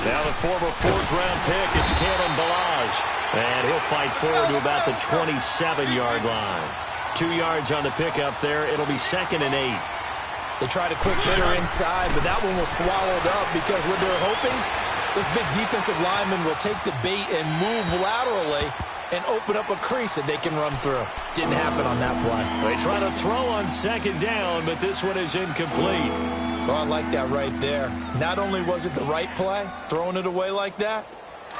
Now the former fourth-round pick, it's Kalen Ballage. And he'll fight forward to about the 27-yard line. 2 yards on the pickup there. It'll be 2nd and 8. They tried a quick hitter inside, but that one was swallowed up because what they're hoping, this big defensive lineman will take the bait and move laterally and open up a crease that they can run through. Didn't happen on that play. They try to throw on 2nd down, but this one is incomplete. Oh, I like that right there. Not only was it the right play, throwing it away like that,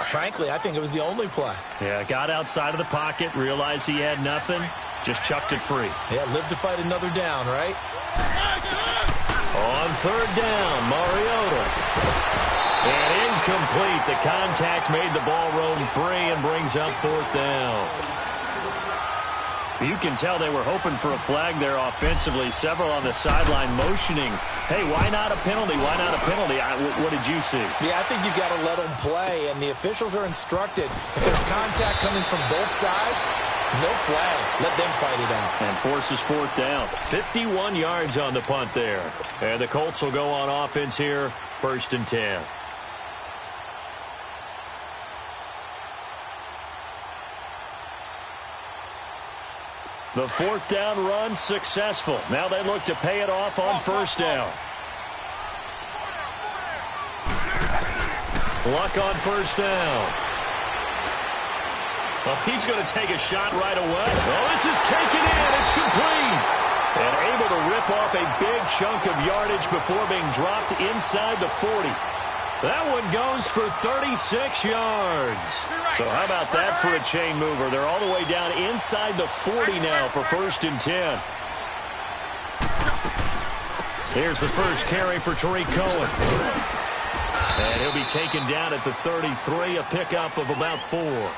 frankly, I think it was the only play. Yeah, got outside of the pocket, realized he had nothing, just chucked it free. Yeah, live to fight another down, right? On 3rd down, Mariota. And incomplete. The contact made the ball roam free and brings up 4th down. You can tell they were hoping for a flag there offensively. Several on the sideline motioning. Hey, why not a penalty? Why not a penalty? What did you see? Yeah, I think you've got to let them play, and the officials are instructed. If there's contact coming from both sides, no flag. Let them fight it out. And forces 4th down. 51 yards on the punt there. And the Colts will go on offense here, 1st and 10. The 4th down run successful. Now they look to pay it off on 1st down. Luck on 1st down. Well, he's going to take a shot right away. Oh, this is taken in. It's complete. And able to rip off a big chunk of yardage before being dropped inside the 40. That one goes for 36 yards. So how about that for a chain mover? They're all the way down inside the 40 now for 1st and 10. Here's the first carry for Tariq Cohen. And he'll be taken down at the 33, a pickup of about 4.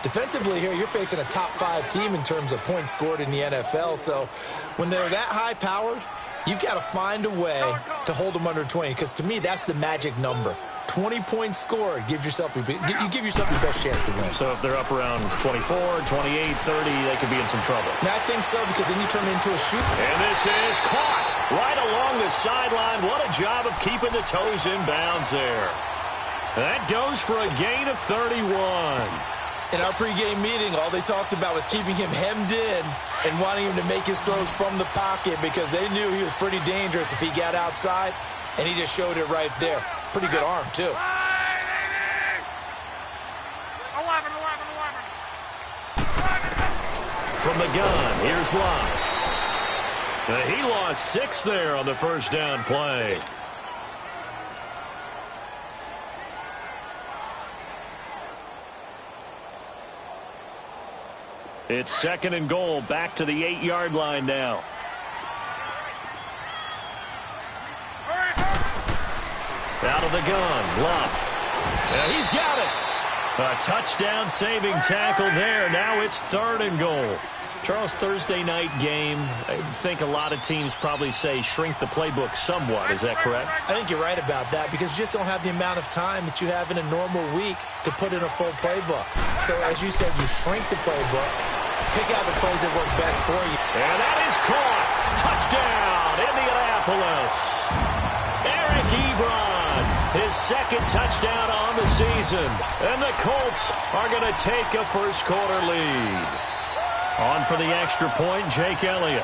Defensively here, you're facing a top 5 team in terms of points scored in the NFL. So when they're that high-powered, you've got to find a way to hold them under 20, because to me, that's the magic number. 20 points scored, you give yourself your best chance to win. So if they're up around 24, 28, 30, they could be in some trouble. I think so, because then you turn it into a shoot. And this is caught right along the sideline. What a job of keeping the toes in bounds there. That goes for a gain of 31. In our pregame meeting, all they talked about was keeping him hemmed in and wanting him to make his throws from the pocket, because they knew he was pretty dangerous if he got outside, and he just showed it right there. Pretty good arm, too. 11. From the gun, here's Locke. He lost 6 there on the 1st down play. It's 2nd and goal, back to the 8-yard line now. Out of the gun, Locke. He's got it. A touchdown-saving tackle there. Now it's 3rd and goal. Charles, Thursday night game, I think a lot of teams probably say shrink the playbook somewhat. Is that correct? I think you're right about that, because you just don't have the amount of time that you have in a normal week to put in a full playbook. So as you said, you shrink the playbook, pick out the plays that work best for you. And that is caught. Touchdown, Indianapolis. Eric Ebron, his 2nd touchdown on the season. And the Colts are going to take a first-quarter lead. On for the extra point, Jake Elliott.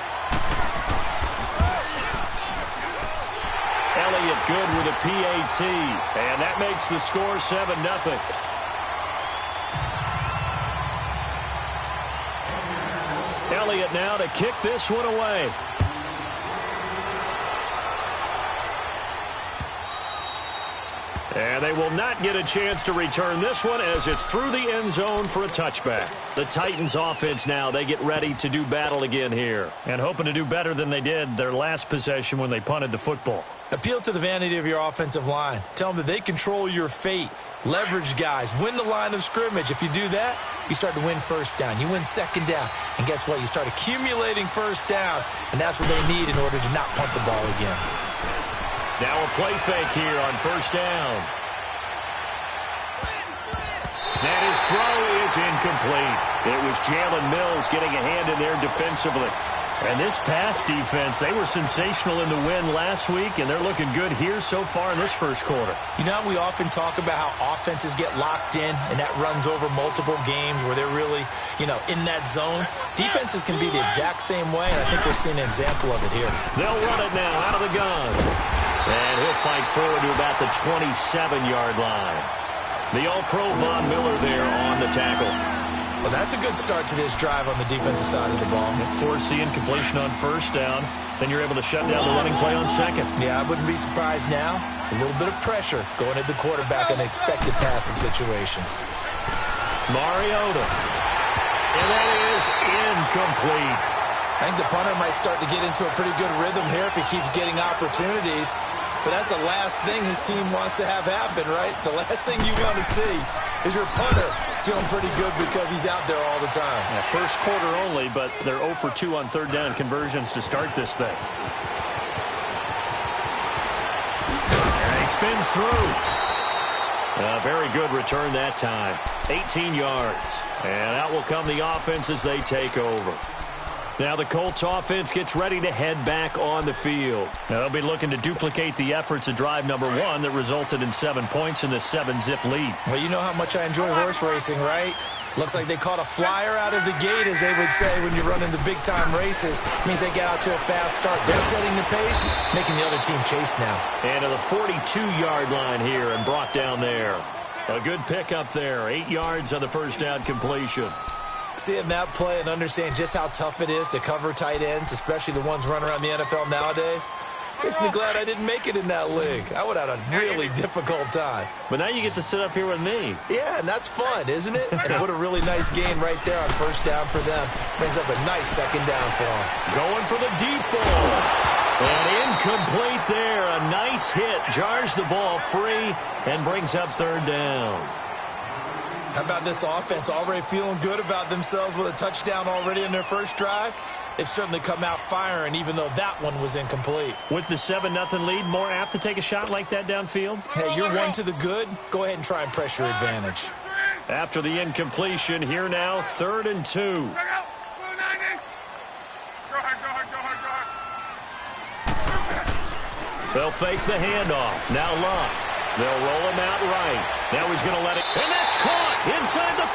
Elliott good with a PAT. And that makes the score 7-0. Elliott now to kick this one away. And they will not get a chance to return this one, as it's through the end zone for a touchback. The Titans offense now, they get ready to do battle again here, and hoping to do better than they did their last possession when they punted the football. Appeal to the vanity of your offensive line. Tell them that they control your fate. Leverage guys. Win the line of scrimmage. If you do that, you start to win 1st down. You win 2nd down. And guess what? You start accumulating 1st downs, and that's what they need in order to not punt the ball again. Now a play fake here on 1st down. And his throw is incomplete. It was Jalen Mills getting a hand in there defensively. And this pass defense, they were sensational in the win last week, and they're looking good here so far in this first quarter. You know, we often talk about how offenses get locked in, and that runs over multiple games where they're really, in that zone. Defenses can be the exact same way, and I think we're seeing an example of it here. They'll run it now out of the gun. And he'll fight forward to about the 27-yard line. The All-Pro Von Miller there on the tackle. Well, that's a good start to this drive on the defensive side of the ball. Force the incompletion on first down. Then you're able to shut down the running play on second. Yeah, I wouldn't be surprised now. A little bit of pressure going at the quarterback in an expected passing situation. Mariota. And that is incomplete. I think the punter might start to get into a pretty good rhythm here if he keeps getting opportunities. But that's the last thing his team wants to have happen, right? The last thing you want to see is your punter feeling pretty good because he's out there all the time. Yeah, first quarter only, but they're 0 for 2 on third down conversions to start this thing. And he spins through. A very good return that time. 18 yards. And out will come the offense as they take over. Now the Colts offense gets ready to head back on the field. Now they'll be looking to duplicate the efforts of drive number 1 that resulted in 7 points in the 7-zip lead. Well, you know how much I enjoy horse racing, right? Looks like they caught a flyer out of the gate, as they would say when you're running the big-time races. Means they get out to a fast start. They're setting the pace, making the other team chase now. And to the 42-yard line here and brought down there. A good pickup there. 8 yards on the first down completion. Seeing that play and understand just how tough it is to cover tight ends, especially the ones running around the NFL nowadays, makes me glad I didn't make it in that league. I would have had a really difficult time. But now you get to sit up here with me. Yeah, and that's fun, isn't it? And what a really nice gain right there on first down for them. Brings up a nice second down for them. Going for the deep ball. And incomplete there. A nice hit. Jars the ball free and brings up third down. How about this offense already feeling good about themselves with a touchdown already in their first drive? They've certainly come out firing, even though that one was incomplete. With the 7-0 lead, more apt to take a shot like that downfield? Hey, you're one to the good. Go ahead and try and press your advantage. After the incompletion, here now, 3rd and 2. They'll fake the handoff. Now Luck. They'll roll him out right. Now he's going to let it. And that's caught inside the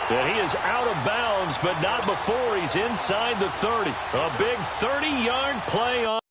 30. And he is out of bounds, but not before he's inside the 30. A big 30-yard play on.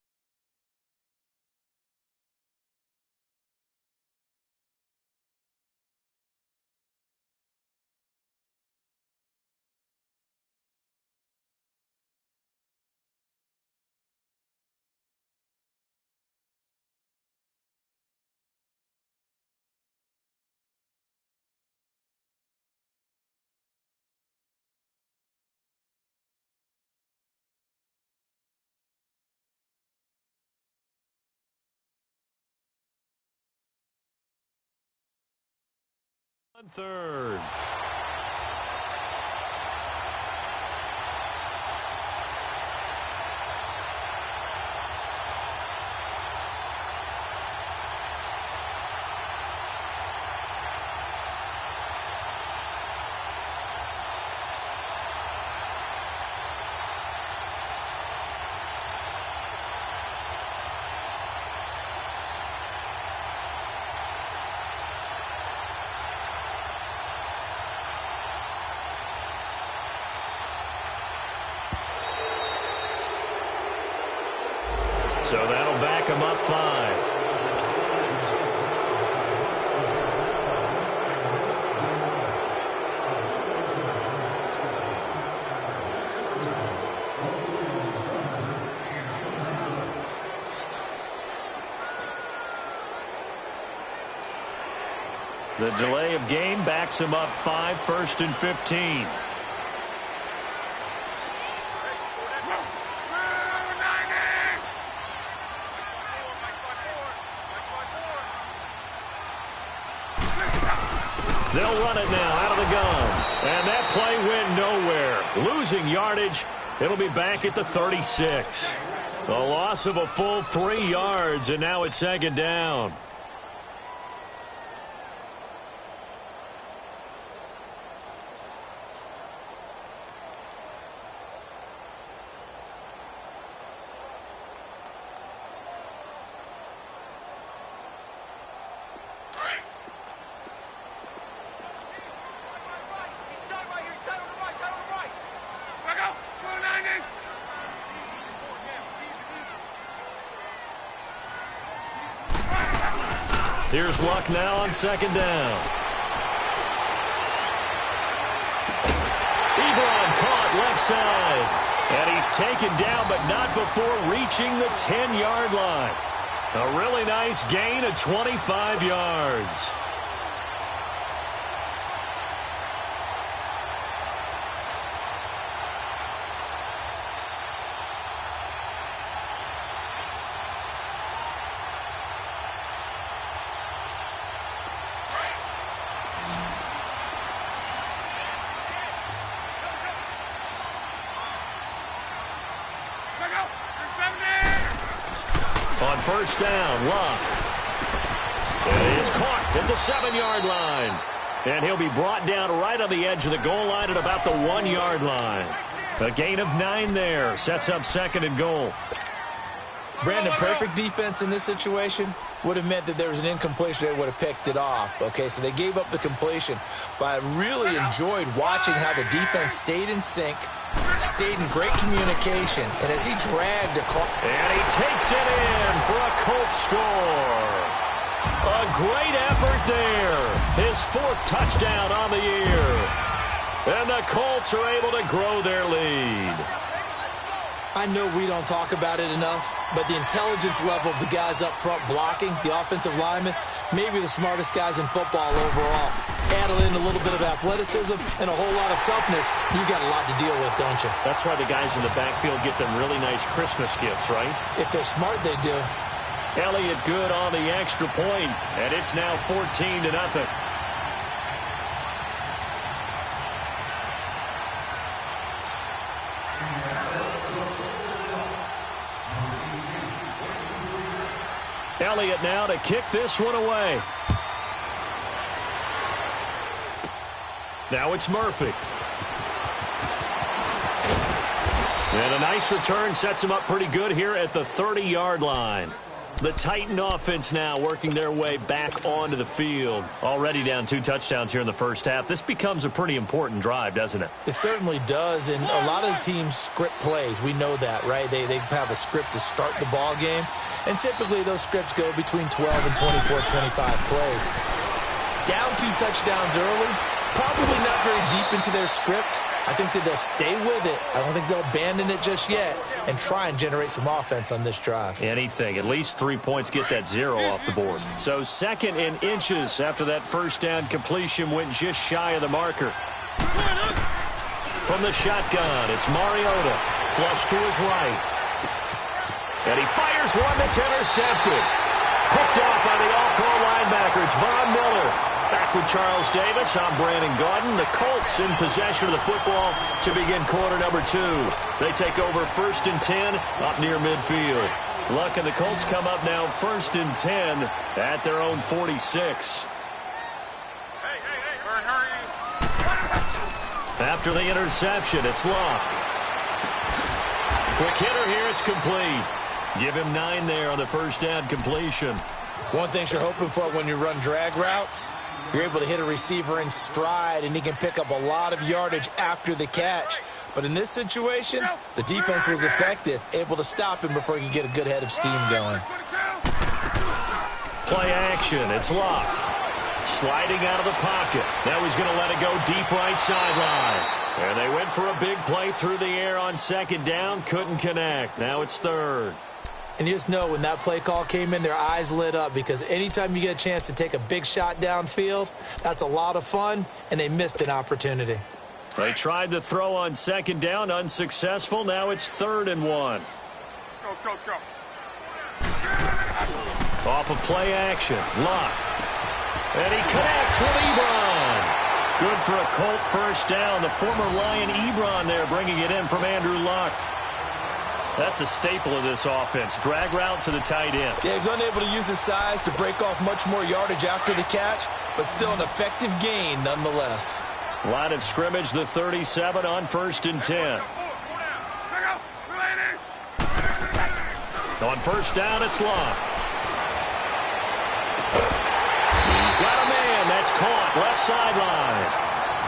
Third. So that'll back him up 5. The delay of game backs him up 5, 1st and 15. They'll run it now out of the gun. And that play went nowhere. Losing yardage. It'll be back at the 36. A loss of a full 3 yards, and now it's 2nd down. Here's Luck now on second down. Ebron caught left side. And he's taken down, but not before reaching the 10-yard line. A really nice gain of 25 yards. On first down, Luck. And it's caught at the 7-yard line. And he'll be brought down right on the edge of the goal line at about the 1-yard line. A gain of 9 there. Sets up second and goal. Brandon, perfect defense in this situation would have meant that there was an incompletion that would have picked it off. Okay, so they gave up the completion. But I really enjoyed watching how the defense stayed in sync, stayed in great communication, and as he dragged across. And he takes it in for a Colts score. A great effort there. His 4th touchdown on the year. And the Colts are able to grow their lead. I know we don't talk about it enough, but the intelligence level of the guys up front blocking, the offensive linemen, maybe the smartest guys in football overall. Add in a little bit of athleticism and a whole lot of toughness, you got a lot to deal with, don't you? That's why the guys in the backfield get them really nice Christmas gifts, right? If they're smart, they do. Elliott good on the extra point, and it's now 14-0. Elliott now to kick this one away. Now it's Murphy. And a nice return sets him up pretty good here at the 30-yard line. The Titan offense now working their way back onto the field. Already down 2 touchdowns here in the first half. This becomes a pretty important drive, doesn't it? It certainly does, and a lot of the teams script plays. We know that, right? They have a script to start the ball game, and typically those scripts go between 12 and 24, 25 plays. Down 2 touchdowns early, probably not very deep into their script. I think that they'll stay with it. I don't think they'll abandon it just yet and try and generate some offense on this drive. Anything. At least 3 points get that 0 off the board. So 2nd and inches after that first down completion went just shy of the marker. From the shotgun, it's Mariota. Flush to his right. And he fires one that's intercepted. Picked off by the all-pro linebacker. It's Von Miller. Back with Charles Davis, I'm Brandon Gaudin. The Colts in possession of the football to begin quarter number 2. They take over 1st and 10 up near midfield. Luck and the Colts come up now 1st and 10 at their own 46. After the interception, it's Luck. Quick hitter here, it's complete. Give him 9 there on the first down completion. One thing you're hoping for when you run drag routes, you're able to hit a receiver in stride, and he can pick up a lot of yardage after the catch. But in this situation, the defense was effective, able to stop him before he could get a good head of steam going. Play action, it's Luck. Sliding out of the pocket. Now he's going to let it go deep right sideline. And they went for a big play through the air on 2nd down. Couldn't connect. Now it's 3rd. And you just know when that play call came in, their eyes lit up, because anytime you get a chance to take a big shot downfield, that's a lot of fun, and they missed an opportunity. They tried to throw on 2nd down, unsuccessful. Now it's 3rd and 1. Let's go. Off of play action, Luck. And he connects with Ebron. Good for a Colt first down. The former Lion Ebron there bringing it in from Andrew Luck. That's a staple of this offense. Drag route to the tight end. Yeah, he's unable to use his size to break off much more yardage after the catch, but still an effective gain nonetheless. Line of scrimmage, the 37 on 1st and 10. On first down, it's Luck. He's got a man. That's caught. Left sideline.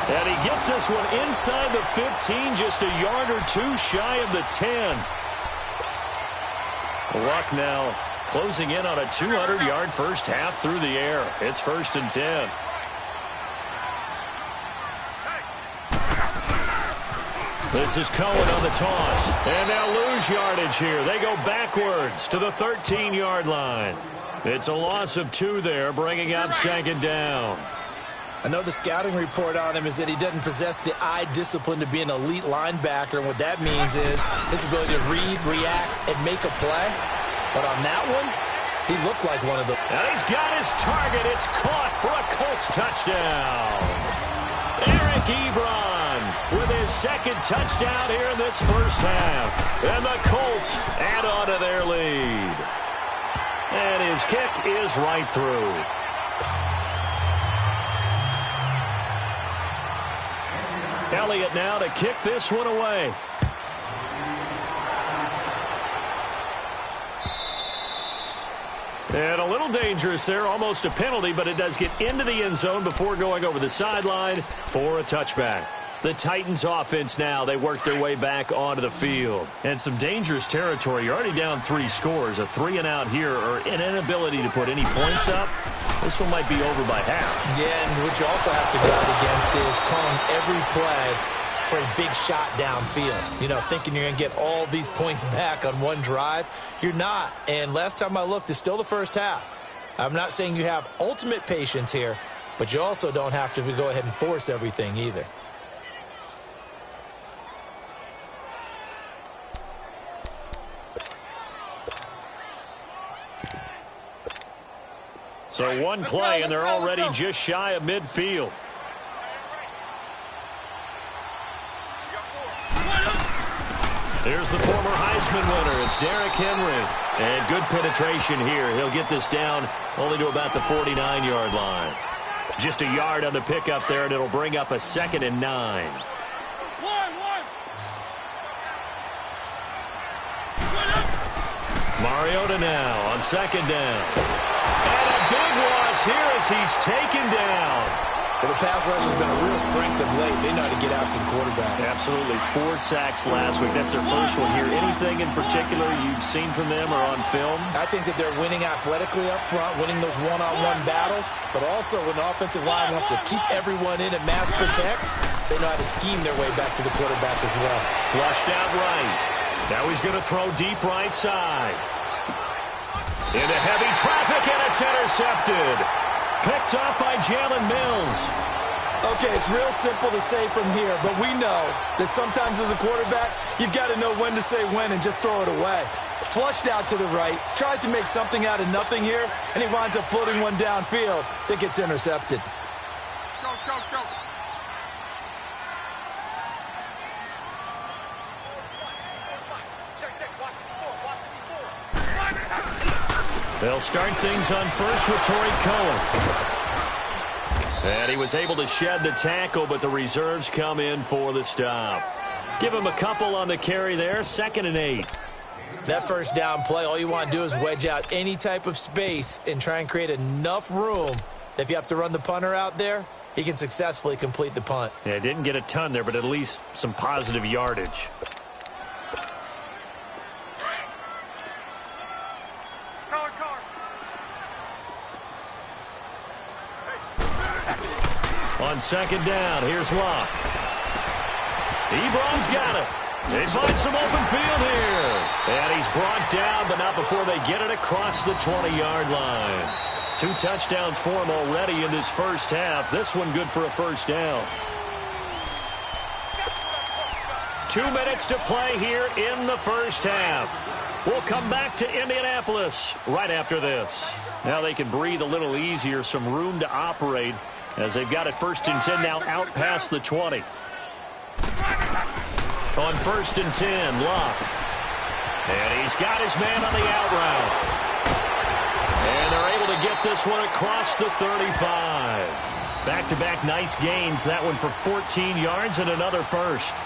And he gets this one inside the 15, just a yard or 2 shy of the 10. Luck now closing in on a 200-yard first half through the air. It's 1st and 10. This is Cohen on the toss. And they'll lose yardage here. They go backwards to the 13-yard line. It's a loss of 2 there, bringing up 2nd down. I know the scouting report on him is that he doesn't possess the eye discipline to be an elite linebacker. And what that means is his ability to read, react, and make a play. But on that one, he looked like one of them. And he's got his target. It's caught for a Colts touchdown. Eric Ebron with his 2nd touchdown here in this first half. And the Colts add on to their lead. And his kick is right through. Elliott now to kick this one away. And a little dangerous there, almost a penalty, but it does get into the end zone before going over the sideline for a touchback. The Titans offense now, they work their way back onto the field. And some dangerous territory. You're already down 3 scores. A 3-and-out here, or an inability to put any points up. This one might be over by half. Yeah, and what you also have to guard against is calling every play for a big shot downfield. You know, thinking you're going to get all these points back on one drive. You're not. And last time I looked, it's still the first half. I'm not saying you have ultimate patience here, but you also don't have to go ahead and force everything either. So one play, and they're already just shy of midfield. Here's the former Heisman winner. It's Derrick Henry. And good penetration here. He'll get this down only to about the 49-yard line. Just a yard on the pickup there, and it'll bring up a 2nd and 9. Mariota now on 2nd down. And a big loss here as he's taken down. Well, the pass rush has been a real strength of late. They know how to get after the quarterback. Absolutely. 4 sacks last week. That's their first one here. Anything in particular you've seen from them or on film? I think that they're winning athletically up front, winning those one-on-one battles, but also when the offensive line wants to keep everyone in and mass protect, they know how to scheme their way back to the quarterback as well. Flushed out right. Now he's going to throw deep right side. Into heavy traffic, and it's intercepted. Picked up by Jalen Mills. Okay, it's real simple to say from here, but we know that sometimes as a quarterback, you've got to know when to say when and just throw it away. Flushed out to the right, tries to make something out of nothing here, and he winds up floating one downfield that gets intercepted. Go, go, go. They'll start things on first with Torrey Cohen. And he was able to shed the tackle, but the reserves come in for the stop. Give him a couple on the carry there, 2nd and 8. That first down play, all you want to do is wedge out any type of space and try and create enough room that if you have to run the punter out there, he can successfully complete the punt. Yeah, didn't get a ton there, but at least some positive yardage. On 2nd down, here's Locke. Ebron's got it. They find some open field here. And he's brought down, but not before they get it across the 20-yard line. 2 touchdowns for him already in this first half. This one good for a first down. 2 minutes to play here in the first half. We'll come back to Indianapolis right after this. Now they can breathe a little easier, some room to operate as they've got it 1st and 10 now out past the 20. On 1st and 10, Locke. And he's got his man on the out route. And they're able to get this one across the 35. Back-to-back nice gains. That one for 14 yards and another first.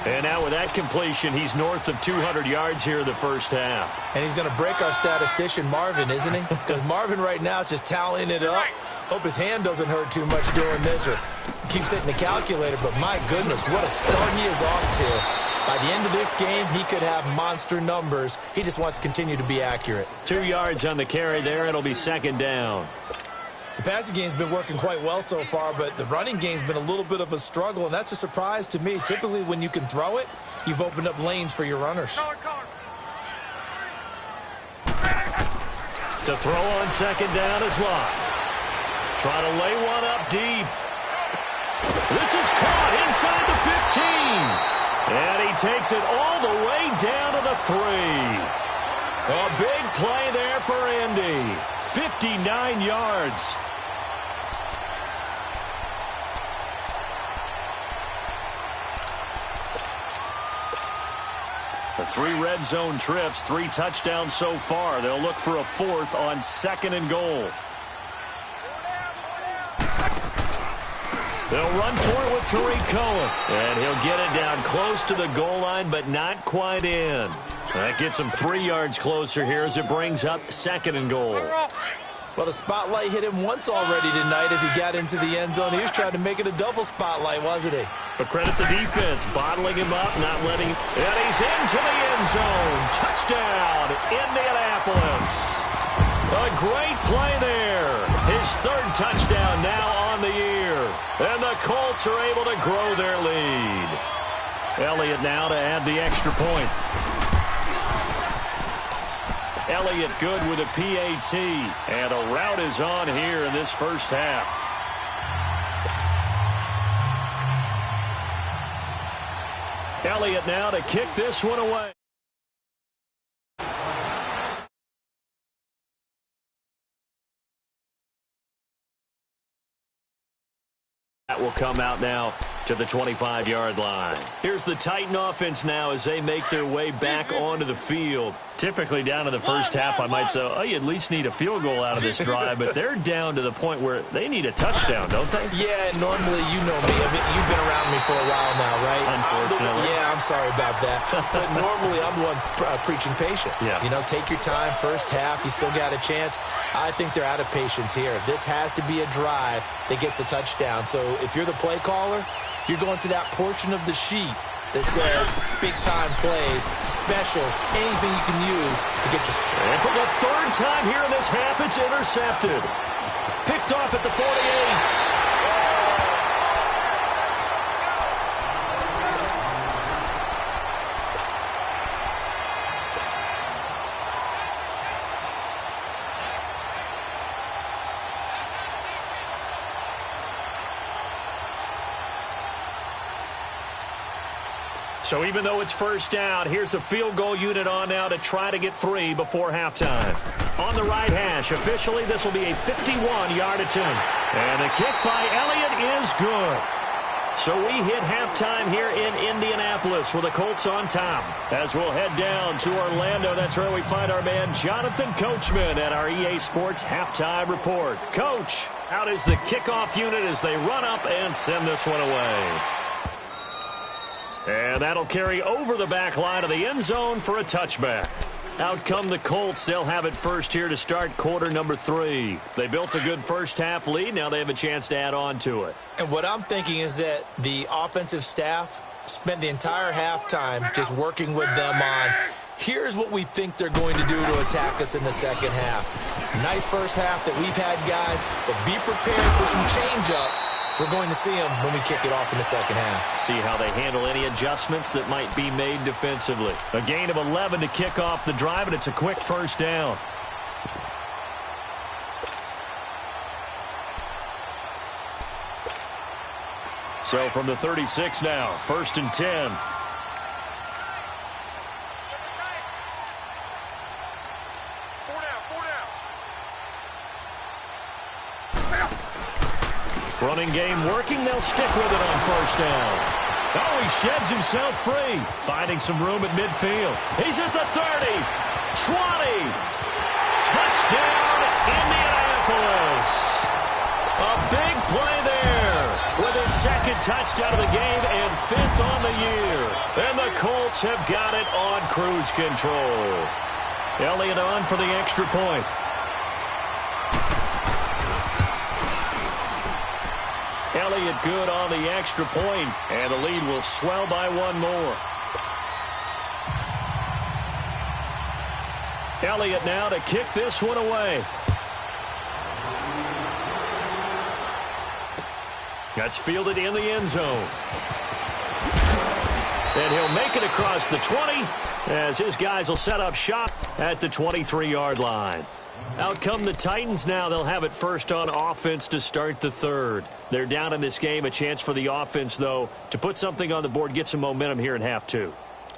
And now with that completion, he's north of 200 yards here in the first half. And he's going to break our statistician, Marvin, isn't he? Because Marvin right now is just tallying it up. Hope his hand doesn't hurt too much doing this or keeps hitting the calculator. But my goodness, what a start he is off to. By the end of this game, he could have monster numbers. He just wants to continue to be accurate. 2 yards on the carry there. It'll be second down. The passing game's been working quite well so far, but the running game's been a little bit of a struggle, and that's a surprise to me. Typically, when you can throw it, you've opened up lanes for your runners. To throw on second down is Locke. Trying to lay one up deep. This is caught inside the 15. And he takes it all the way down to the 3. A big play there for Indy. 59 yards. The 3 red zone trips, 3 touchdowns so far. They'll look for a 4th on 2nd and goal. They'll run for it with Tariq Cohen. And he'll get it down close to the goal line, but not quite in. That gets him 3 yards closer here as it brings up 2nd and goal. Well, the spotlight hit him once already tonight as he got into the end zone. He was trying to make it a double spotlight, wasn't he? But credit the defense, bottling him up, not letting him. And he's into the end zone. Touchdown, Indianapolis. A great play there. His 3rd touchdown now on the year. And the Colts are able to grow their lead. Elliott now to add the extra point. Elliott good with a PAT. And a rout is on here in this first half. Elliott now to kick this one away. That will come out now to the 25-yard line. Here's the Titan offense now as they make their way back onto the field. Typically down to the first half, I might say, oh, you at least need a field goal out of this drive, but they're down to the point where they need a touchdown, don't they? Yeah, normally, you know me. I mean, you've been around me for a while now, right? Unfortunately. Yeah, I'm sorry about that. But normally, I'm the one preaching patience. Yeah. You know, take your time. First half, you still got a chance. I think they're out of patience here. This has to be a drive that gets a touchdown. So if you're the play caller, you're going to that portion of the sheet that says big-time plays, specials, anything you can use to get your... And for the 3rd time here in this half, it's intercepted. Picked off at the 48. So even though it's first down, here's the field goal unit on now to try to get 3 before halftime. On the right hash, officially this will be a 51-yard attempt. And the kick by Elliott is good. So we hit halftime here in Indianapolis with the Colts on top. As we'll head down to Orlando, that's where we find our man Jonathan Coachman at our EA Sports Halftime Report. Coach, how is the kickoff unit as they run up and send this one away? And that'll carry over the back line of the end zone for a touchback. Out come the Colts. They'll have it first here to start quarter number 3. They built a good first half lead. Now they have a chance to add on to it. And what I'm thinking is that the offensive staff spent the entire halftime just working with them on, here's what we think they're going to do to attack us in the second half. Nice first half that we've had, guys, but be prepared for some change-ups. We're going to see them when we kick it off in the second half. See how they handle any adjustments that might be made defensively. A gain of 11 to kick off the drive, and it's a quick first down. So from the 36 now, 1st and 10. Running game working. They'll stick with it on first down. Oh, he sheds himself free. Finding some room at midfield. He's at the 30. 20. Touchdown, Indianapolis. A big play there with his 2nd touchdown of the game and 5th on the year. And the Colts have got it on cruise control. Elliott on for the extra point. Elliott good on the extra point, and the lead will swell by 1 more. Elliott now to kick this one away. That's fielded in the end zone. And he'll make it across the 20 as his guys will set up shop at the 23-yard line. Out come the Titans now. They'll have it first on offense to start the third. They're down in this game. A chance for the offense, though, to put something on the board, get some momentum here in half two.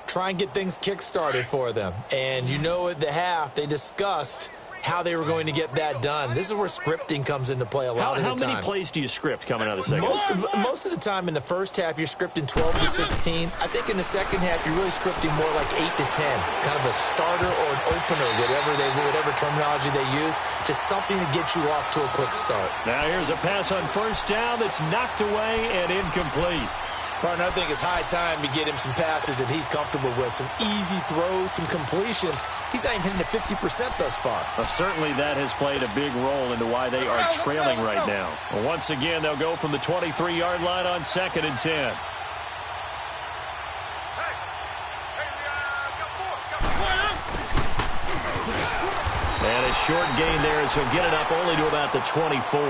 Try and get things kick-started for them. And you know at the half, they discussed how they were going to get that done. This is where scripting comes into play a lot of the time. How many plays do you script coming out of the second? Most of the time in the first half, you're scripting 12 to 16. I think in the second half, you're really scripting more like 8 to 10. Kind of a starter or an opener, whatever terminology they use. Just something to get you off to a quick start. Now here's a pass on first down that's knocked away and incomplete. Partner, I think it's high time to get him some passes that he's comfortable with. Some easy throws, some completions. He's not even hitting the 50% thus far. Well, certainly that has played a big role into why they are trailing right now. Well, once again, they'll go from the 23-yard line on 2nd and 10. And a short gain there as he'll get it up only to about the 24.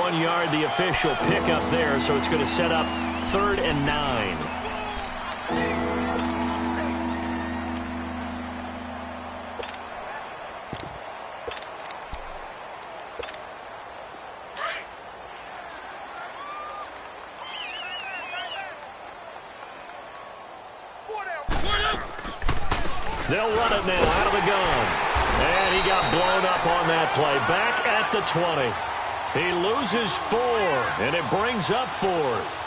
1 yard, the official pickup there, so it's going to set up 3rd and 9. They'll run it now out of the gun. And he got blown up on that play. Back at the 20. He loses 4, and it brings up 4th.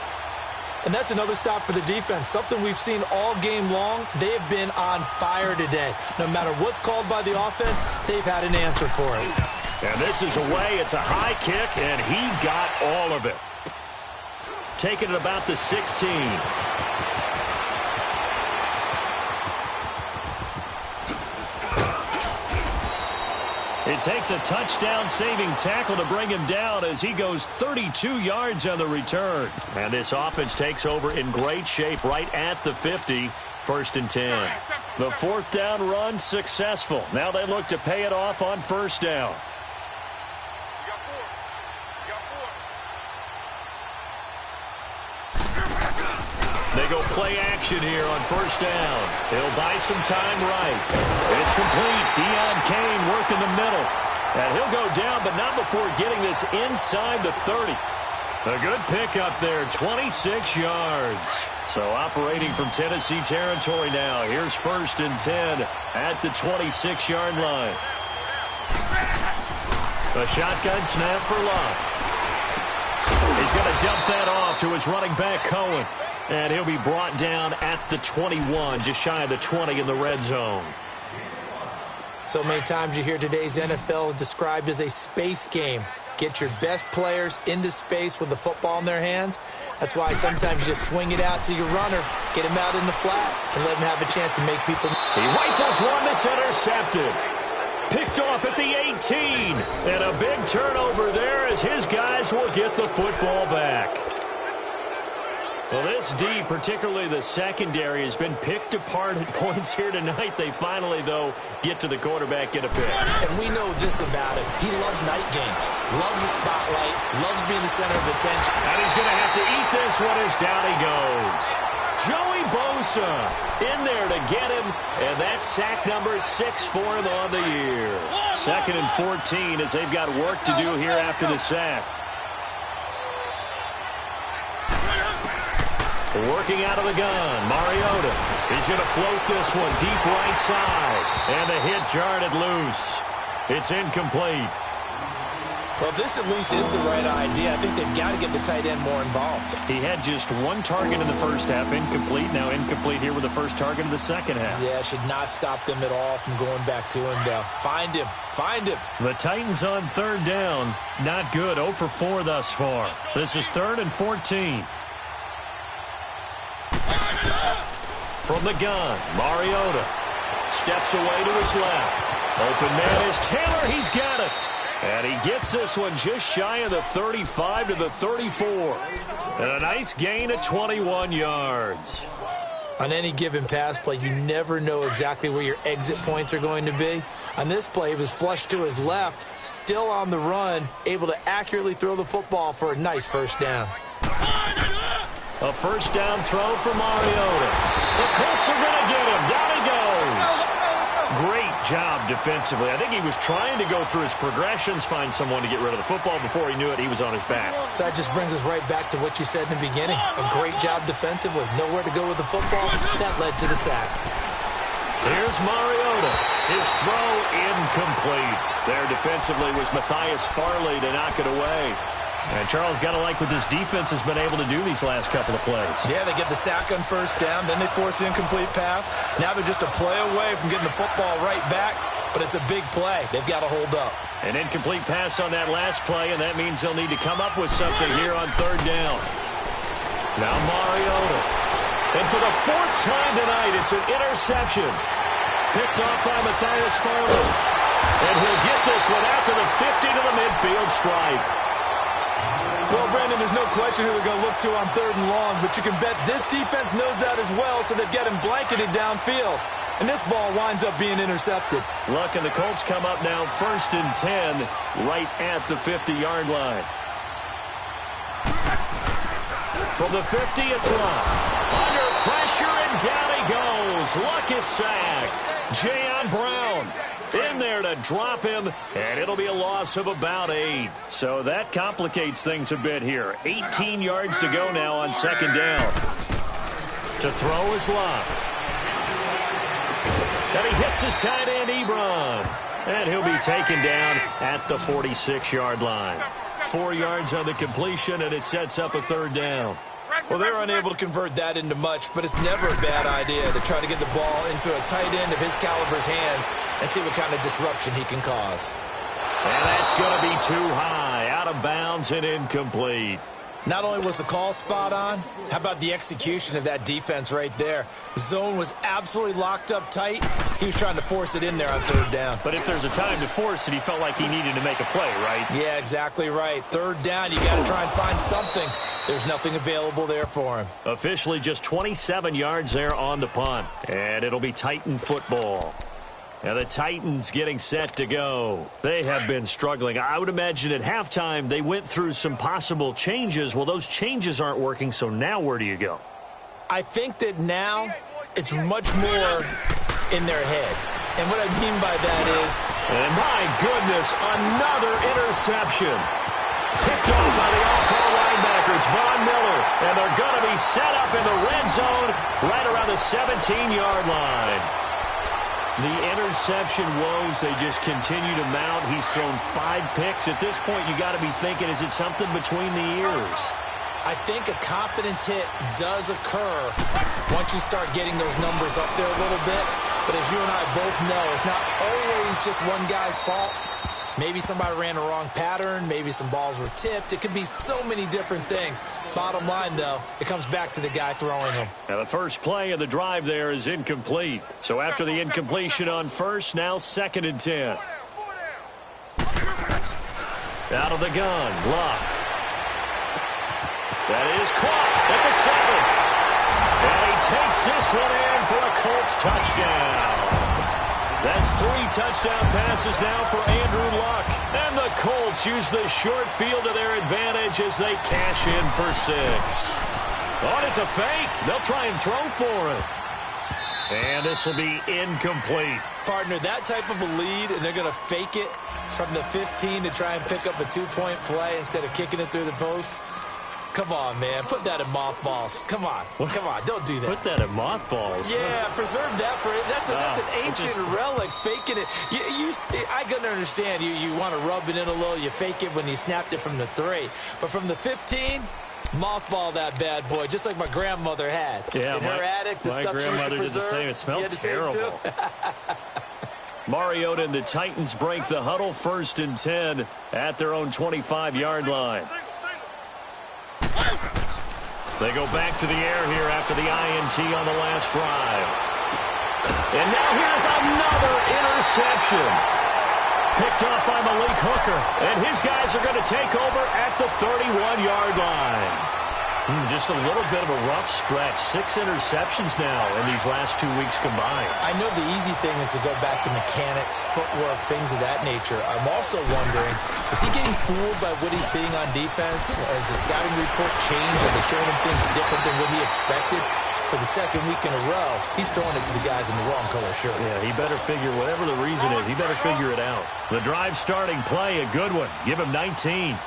And that's another stop for the defense. Something we've seen all game long. They have been on fire today. No matter what's called by the offense, they've had an answer for it. And this is away. It's a high kick, and he got all of it. Taking it about the 16. It takes a touchdown-saving tackle to bring him down as he goes 32 yards on the return. And this offense takes over in great shape right at the 50, 1st and 10. The 4th down run successful. Now they look to pay it off on 1st down. They go play action here on 1st down. He'll buy some time right. It's complete. Deion Kane working the middle. And he'll go down, but not before getting this inside the 30. A good pickup there, 26 yards. So operating from Tennessee territory now. Here's 1st and 10 at the 26-yard line. A shotgun snap for Love. He's going to dump that off to his running back, Cohen. And he'll be brought down at the 21, just shy of the 20 in the red zone. So many times you hear today's NFL described as a space game. Get your best players into space with the football in their hands. That's why sometimes you just swing it out to your runner, get him out in the flat, and let him have a chance to make people. He rifles one that's intercepted. Picked off at the 18. And a big turnover there as his guys will get the football back. Well, this D, particularly the secondary, has been picked apart at points here tonight. They finally, though, get to the quarterback, get a pick. And we know this about him. He loves night games, loves the spotlight, loves being the center of attention. And he's going to have to eat this one as down he goes. Joey Bosa in there to get him, and that's sack number 6 for him on the year. 2nd and 14 as they've got work to do here after the sack. Working out of the gun, Mariota. He's going to float this one deep right side. And the hit jarred it loose. It's incomplete. Well, this at least is the right idea. I think they've got to get the tight end more involved. He had just 1 target in the first half, incomplete. Now incomplete here with the first target of the second half. Yeah, should not stop them at all from going back to him. Find him. Find him. The Titans on 3rd down. Not good. 0 for 4 thus far. This is 3rd and 14. From the gun, Mariota steps away to his left. Open man is Taylor. He's got it. And he gets this one just shy of the 35 to the 34. And a nice gain of 21 yards. On any given pass play, you never know exactly where your exit points are going to be. On this play, he was flushed to his left, still on the run, able to accurately throw the football for a nice first down. A first down throw for Mariota. The Colts are going to get him. Down he goes. Great job defensively. I think he was trying to go through his progressions, find someone to get rid of the football. Before he knew it, he was on his back. So that just brings us right back to what you said in the beginning. A great job defensively. Nowhere to go with the football. That led to the sack. Here's Mariota. His throw incomplete. There defensively was Matthias Farley to knock it away. And Charles, got to like what this defense has been able to do these last couple of plays. Yeah, they get the sack on first down, then they force the incomplete pass. Now they're just a play away from getting the football right back, but it's a big play. They've got to hold up. An incomplete pass on that last play, and that means they'll need to come up with something here on third down. Now Mariota. And for the fourth time tonight, it's an interception. Picked off by Matthias Farley. And he'll get this one out to the 50 to the midfield stripe. Well, Brandon, there's no question who they're going to look to on third and long, but you can bet this defense knows that as well, so they've got him blanketed downfield. And this ball winds up being intercepted. Luck, and the Colts come up now first and 10 right at the 50-yard line. From the 50, it's Luck. Under pressure, and down he goes. Luck is sacked. Jayon Brown in there to drop him, and it'll be a loss of about 8. So that complicates things a bit here. 18 yards to go now on second down. To throw is Luck. And he hits his tight end, Ebron. And he'll be taken down at the 46-yard line. 4 yards on the completion, and it sets up a third down. Well, they're unable to convert that into much, but it's never a bad idea to try to get the ball into a tight end of his caliber's hands and see what kind of disruption he can cause. And that's going to be too high, out of bounds and incomplete. Not only was the call spot on, how about the execution of that defense right there? The zone was absolutely locked up tight. He was trying to force it in there on third down. But if there's a time to force it, he felt like he needed to make a play, right? Yeah, exactly right. Third down, you got to try and find something. There's nothing available there for him. Officially just 27 yards there on the punt. And it'll be Titan football. Now the Titans getting set to go. They have been struggling. I would imagine at halftime they went through some possible changes. Well, those changes aren't working, so now where do you go? I think that now it's much more in their head. And what I mean by that is... And my goodness, another interception. Picked off by the all-pro linebacker. It's Von Miller. And they're going to be set up in the red zone right around the 17-yard line. The interception woes, they just continue to mount. He's thrown 5 picks. At this point, you got to be thinking, is it something between the ears? I think a confidence hit does occur once you start getting those numbers up there a little bit. But as you and I both know, it's not always just one guy's fault. Maybe somebody ran a wrong pattern. Maybe some balls were tipped. It could be so many different things. Bottom line, though, it comes back to the guy throwing them. Now, the first play of the drive there is incomplete. So after the incompletion on first, now second and 10. Out of the gun, Luck. That is caught at the 7. And he takes this one in for a Colts touchdown. That's 3 touchdown passes now for Andrew Luck. And the Colts use the short field to their advantage as they cash in for 6. Oh, and it's a fake. They'll try and throw for it. And this will be incomplete. Partner, that type of a lead, and they're going to fake it from the 15 to try and pick up a 2-point play instead of kicking it through the posts. Come on, man. Put that in mothballs. Come on. Come on. Don't do that. Put that in mothballs? Yeah, preserve that for it. That's an ancient relic, faking it. I can understand. You want to rub it in a little. You fake it when you snapped it from the 3. But from the 15, mothball that bad boy, just like my grandmother had. Yeah, in her attic, the stuff she used to preserve. Did the same. It smelled terrible. Mariota and the Titans break the huddle first and 10 at their own 25-yard line. They go back to the air here after the INT on the last drive. And now here's another interception. Picked off by Malik Hooker. And his guys are going to take over at the 31-yard line. Just a little bit of a rough stretch. 6 interceptions now in these last 2 weeks combined. I know the easy thing is to go back to mechanics, footwork, things of that nature. I'm also wondering, is he getting fooled by what he's seeing on defense? Has the scouting report changed? Are they showing him things different than what he expected? For the second week in a row, he's throwing it to the guys in the wrong color shirts. Yeah, he better figure, whatever the reason is, he better figure it out. The drive starting play, a good one. Give him 19.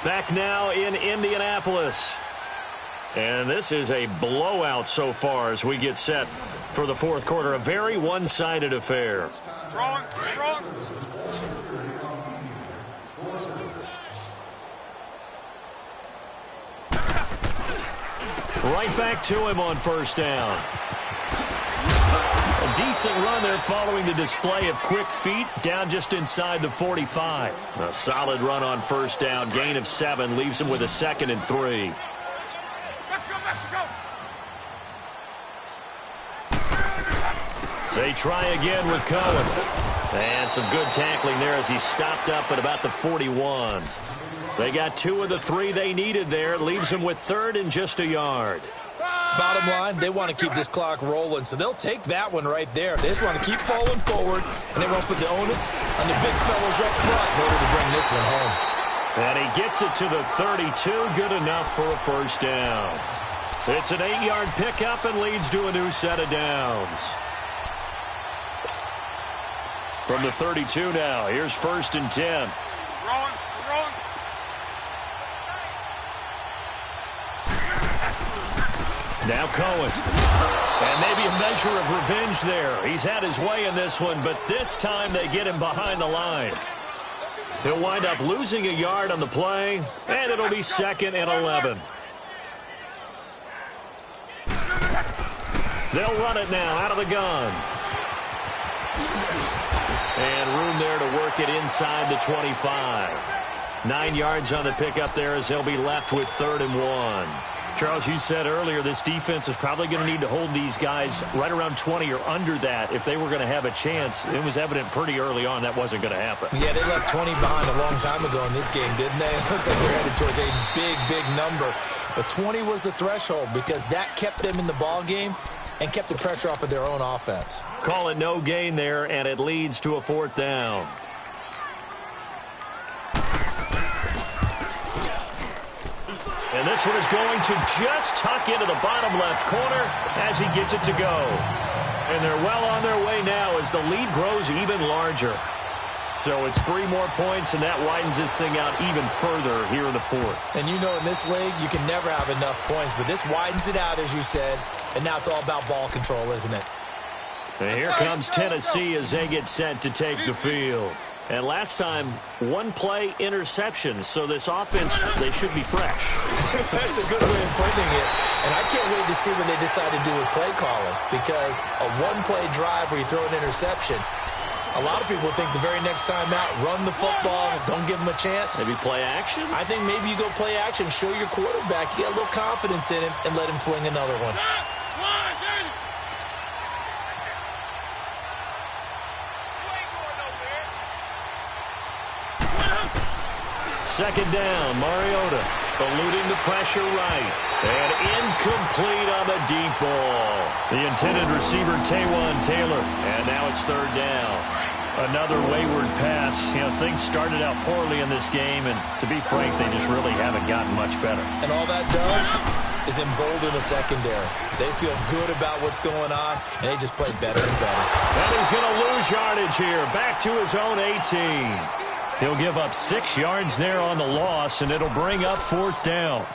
Back now in Indianapolis. And this is a blowout so far as we get set for the fourth quarter. A very one-sided affair. Strong. Right back to him on first down. A decent run there following the display of quick feet down just inside the 45. A solid run on first down. Gain of 7 leaves him with a 2nd and 3. Let's go. They try again with Cohen. And some good tackling there as he stopped up at about the 41. They got 2 of the 3 they needed there. Leaves them with 3rd and just a yard. Bottom line, they want to keep this clock rolling, so they'll take that one right there. They just want to keep falling forward, and they won't put the onus on the big fellows up front in order to bring this one home. And he gets it to the 32. Good enough for a first down. It's an 8-yard pickup and leads to a new set of downs. From the 32 now, here's 1st and 10. Wrong. Now Cohen. And maybe a measure of revenge there. He's had his way in this one, but this time they get him behind the line. He'll wind up losing a yard on the play, and it'll be 2nd and 11. They'll run it now out of the gun. And room there to work it inside the 25. 9 yards on the pickup there as they'll be left with 3rd and 1. Charles, you said earlier this defense is probably going to need to hold these guys right around 20 or under that if they were going to have a chance. It was evident pretty early on that wasn't going to happen. Yeah, they left 20 behind a long time ago in this game, didn't they? It looks like they're headed towards a big number. But 20 was the threshold because that kept them in the ball game and kept the pressure off of their own offense. Call it no gain there, and it leads to a 4th down. And this one is going to just tuck into the bottom left corner as he gets it to go. And they're well on their way now as the lead grows even larger. So it's 3 more points, and that widens this thing out even further here in the 4th. And you know in this league, you can never have enough points, but this widens it out, as you said, and now it's all about ball control, isn't it? And here comes Tennessee as they get set to take the field. And last time, 1 play interception, so this offense, they should be fresh. That's a good way of putting it. And I can't wait to see what they decide to do with play calling, because a 1-play drive where you throw an interception, a lot of people think the very next time out, run the football, don't give them a chance. Maybe play action? I think maybe you go play action, show your quarterback, you get a little confidence in him, and let him fling another one. Second down, Mariota eluding the pressure right. And incomplete on the deep ball. The intended receiver, Taywan Taylor. And now it's 3rd down. Another wayward pass. You know, things started out poorly in this game, and to be frank, they just really haven't gotten much better. And all that does is embolden the secondary. They feel good about what's going on, and they just play better and better. And he's going to lose yardage here. Back to his own 18. He'll give up 6 yards there on the loss, and it'll bring up 4th down.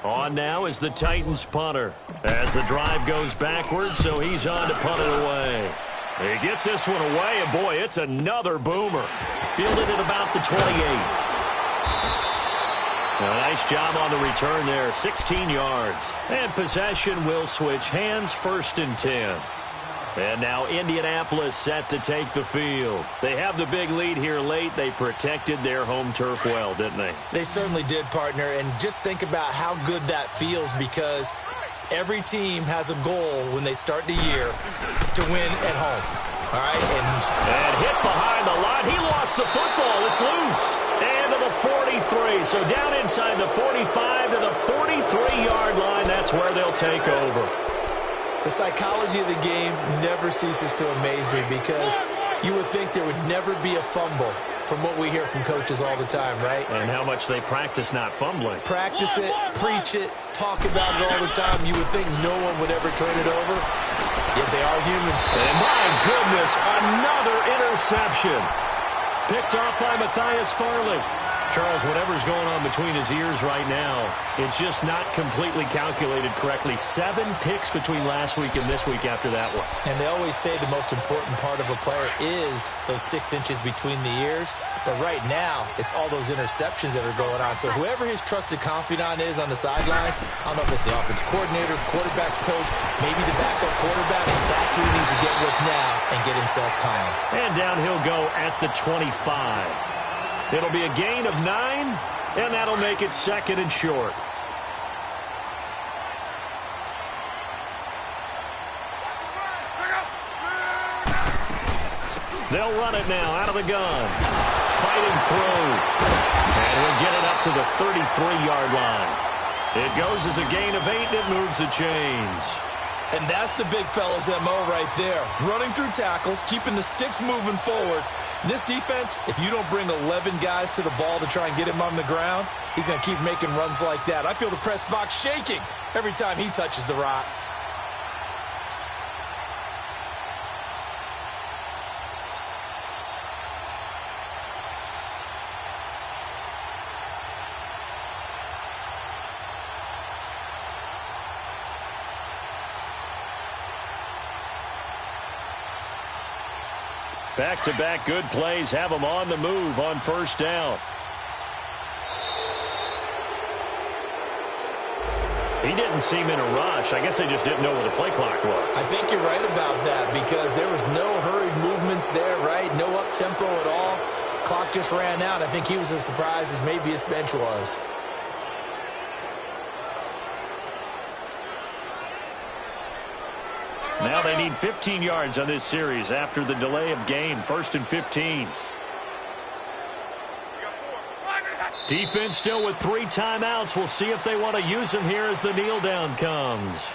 On now is the Titans punter as the drive goes backwards, so he's on to punt it away. He gets this one away, and boy, it's another boomer. Fielded at about the 28. A nice job on the return there, 16 yards. And possession will switch hands, 1st and 10. And now Indianapolis set to take the field. They have the big lead here late. They protected their home turf well, didn't they? They certainly did, partner. And just think about how good that feels, because every team has a goal when they start the year to win at home. All right? And hit behind the line. He lost the football. It's loose. And to the 43. So down inside the 45 to the 43-yard line. That's where they'll take over. The psychology of the game never ceases to amaze me, because you would think there would never be a fumble from what we hear from coaches all the time, right? And how much they practice not fumbling. Practice it, preach it, talk about it all the time. You would think no one would ever turn it over, yet they are human. And my goodness, another interception. Picked off by Matthias Farley. Charles, whatever's going on between his ears right now, it's just not completely calculated correctly. 7 picks between last week and this week after that one. And they always say the most important part of a player is those 6 inches between the ears. But right now, it's all those interceptions that are going on. So whoever his trusted confidant is on the sidelines, I don't know if it's the offensive coordinator, quarterback's coach, maybe the backup quarterback, that's who he needs to get with now and get himself calm. And down he'll go at the 25. It'll be a gain of 9, and that'll make it 2nd and short. They'll run it now out of the gun. Fighting through. And we'll get it up to the 33-yard line. It goes as a gain of 8, and it moves the chains. And that's the big fella's MO right there. Running through tackles, keeping the sticks moving forward. This defense, if you don't bring 11 guys to the ball to try and get him on the ground, he's going to keep making runs like that. I feel the press box shaking every time he touches the rock. Back-to-back good plays have them on the move on first down. He didn't seem in a rush. I guess they just didn't know what the play clock was. I think you're right about that, because there was no hurried movements there, right? No up-tempo at all. Clock just ran out. I think he was as surprised as maybe his bench was. Now they need 15 yards on this series after the delay of game. 1st and 15. Defense still with 3 timeouts. We'll see if they want to use them here as the kneel down comes.